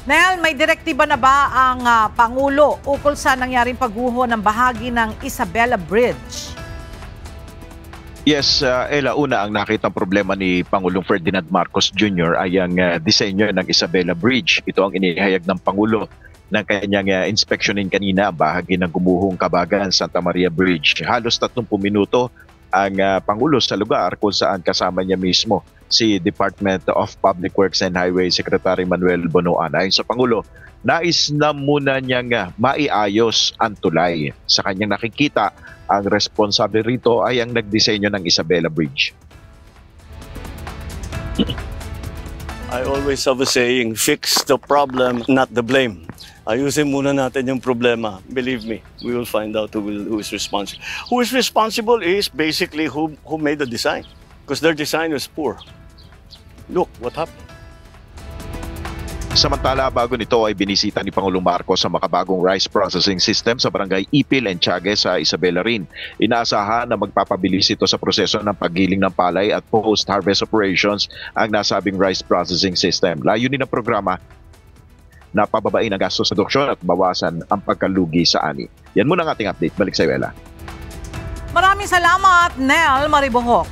Nel, may direktiba na ba ang Pangulo ukol sa nangyaring pagguho ng bahagi ng Isabela Bridge? Yes, Ella, una ang nakitang problema ni Pangulong Ferdinand Marcos Jr. ay ang disenyo ng Isabela Bridge. Ito ang inihayag ng Pangulo ng kanyang inspeksyonin kanina, bahagi ng gumuhong Kabagan Santa Maria Bridge. Halos 30 minuto ang Pangulo sa lugar kung saan kasama niya mismo si Department of Public Works and Highway Secretary Manuel Bonoan. Ayon sa Pangulo, nais na muna niyang maiayos ang tulay. Sa kanyang nakikita, ang responsable rito ay ang nagdisenyo ng Isabela Bridge. I always have a saying, fix the problem, not the blame. Ayusin muna natin yung problema. Believe me, we will find out who is responsible. Who is responsible is basically who made the design. Because their design was poor. Look what happened. Samantala, bago nito ay binisita ni Pangulong Marcos sa makabagong rice processing system sa barangay Ipil and Tiague sa Isabela rin. Inaasahan na magpapabilis ito sa proseso ng paggiling ng palay at post-harvest operations ang nasabing rice processing system. Layunin ng programa na pababain ang gastos sa produksyon at bawasan ang pagkalugi sa ani. Yan muna ang ating update. Balik sa iyo, Ella. Maraming salamat, Nel Maribohok.